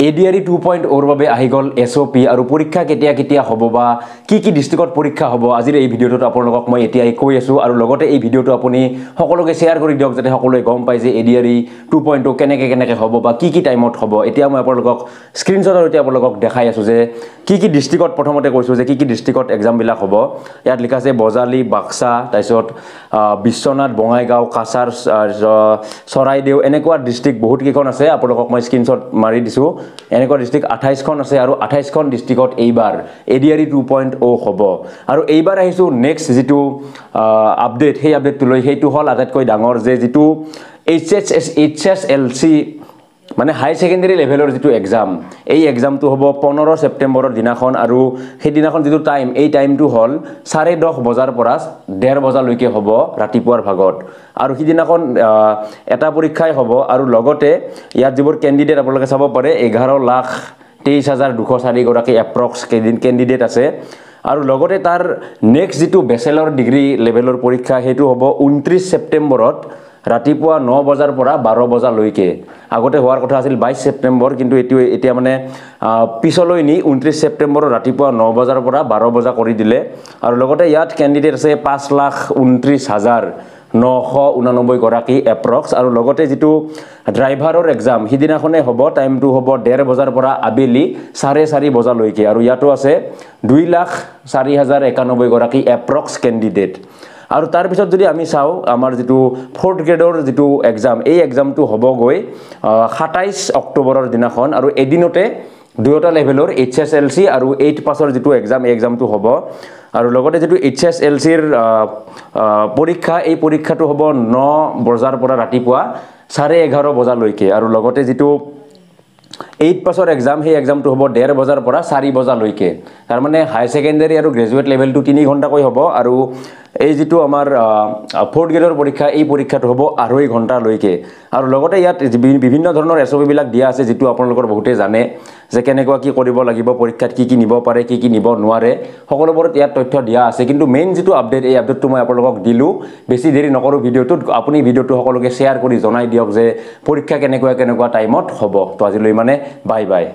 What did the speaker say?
ADRE 2.0 ওৰ বাবে আহি গল SOP আৰু পৰীক্ষা কেতিয়া কেতিয়া হ'ব বা কি কি ডিস্ট্ৰিক্টত পৰীক্ষা হ'ব আজিৰ এই ভিডিওটোত আপোনালোকক মই এতিয়াই কৈ আছো আৰু লগতে এই ভিডিওটো আপুনি সকলোকে শেয়াৰ কৰি দিয়ক যাতে সকলোৱে গম পায় যে ADRE 2.0 কেনেকে হ'ব বা কি টাইমত হ'ব এতিয়া মই আপোনালোকক স্ক্ৰিনশ্বটৰ এতিয়া আপোনালোকক দেখাই আছো যে কি ডিস্ট্ৰিক্টত প্ৰথমতে কৈছো যে কি ডিস্ট্ৰিক্টত এক্সাম বিলাক হ'ব ইয়াত লিখা আছে বজালি বাক্সা তাৰপিছত বিশ্বনাথ বঙাইগাঁও কাছাৰ চৰাইদেউ এনেকুৱা ডিস্ট্ৰিক্ট বহুত কেইখন আছে আপোনালোকক মই স্ক্ৰিনশ্বট মাৰি দিছো এনেকুৱা ডিস্ট্ৰিক্ট 28 খন আছে আৰু 28 খন ডিস্ট্ৰিক্টত এইবাৰ ADRE 2.0 হ'ব আৰু এইবাৰ আহিছো নেক্সট যেটো আপডেট সেই আপডেটটো লৈ হেইটো হল আটাইতকৈ ডাঙৰ যে যেটো HSLC মানে হাই সেকেন্ডাৰী লেভেলৰ যেটো এক্সাম এই এক্সামটো হ'ব 15 সেপ্টেম্বৰৰ দিনাখন আৰু সেই দিনাখন যেটো টাইম এই টাইমটো হল 10:30 বজাৰ পৰা 1:30 বজালৈকে হ'ব ৰাতিপুৱাৰ ভাগত আৰু সেই দিনাখন এটা পৰীক্ষাই হ'ব আৰু লগতে ইয়াত যিবোৰ ক্যান্ডিডেট আপোনালোকে চাব পাৰে 11,23,204 গৰাকী এপ্ৰক্স ক্যান্ডিডেট আছে আৰু লগতে তাৰ নেক্সট যেটো ব্যাচেলৰ ডিগ্ৰী লেভেলৰ পৰীক্ষা হেতু হ'ব 29 সেপ্টেম্বৰত ৰাতিপুৱা 9 বজাৰ পৰা 12 বজালৈকে আগতে হোৱাৰ কথা আছিল 22 সেপ্টেম্বৰ কিন্তু এতিয়া মানে পিছলৈ নি 29 সেপ্টেম্বৰৰ ৰাতিপুৱা 9 বজাৰ পৰা 12 বজা কৰি দিলে আৰু লগতে ইয়াত ক্যান্ডিডেট আছে 5,29,989 গৰাকী এপ্ৰক্স আৰু লগতে যেটো ড্ৰাইভাৰৰ এক্সাম হিদিনাখনে হ'ব টাইমটো হ'ব 1:30 বজাৰ পৰা আবেলি 4:30 বজালৈকে আৰু ইয়াতো আছে 2,04,091 গৰাকী এপ্ৰক্স ক্যান্ডিডেট আৰু তাৰ পিছত যদি আমি চাও আমাৰ যেটো 4th গ্ৰেডৰ যেটো এক্সাম এই এক্সামটো হ'ব গৈ 27 অক্টোবৰৰ দিনাখন আৰু এদিনতে দুয়োটা লেভেলৰ HSLC আৰু 8 পাছৰ যেটো এক্সাম এই এক্সামটো হ'ব আৰু লগতে যেটো HSLC ৰ পৰীক্ষা এই পৰীক্ষাটো হ'ব 9 বজাৰ পৰা ৰাতিপুৱা 11:30 বজালৈকে আৰু লগতে যেটো 8 পাছৰ এক্সাম সেই এক্সামটো হ'ব 1:30 বজাৰ পৰা 4 বজালৈকে তাৰ মানে হাই সেকেন্ডাৰী আৰু গ্ৰেজুৱেট লেভেলটো 3 ঘণ্টা কৈ হ'ব আৰু এই যেটো আমাৰ 4th গ্ৰেডৰ পৰীক্ষা এই পৰীক্ষাটো হ'ব 2.5 ঘণ্টা লৈকে আৰু লগতে ইয়াত বিভিন্ন ধৰণৰ SOP বিলাক দিয়া আছে যেটো আপোনালোকৰ বহুতে জানে যে কেনেকুৱা কি কৰিব লাগিব পৰীক্ষাত কি নিব পাৰে কি নিব নোৱাৰে সকলোবোৰ ইয়াত তথ্য দিয়া আছে কিন্তু মেইন যেটো আপডেট এই আপডেটটো মই আপোনালোকক দিলো বেছি দেৰি নকৰো ভিডিওটোত আপুনি ভিডিওটো সকলোকে শেয়াৰ কৰি জনাই দিয়ক যে পৰীক্ষা কেনেকুৱা টাইমত হ'ব তো আজিলৈ মানে বাই বাই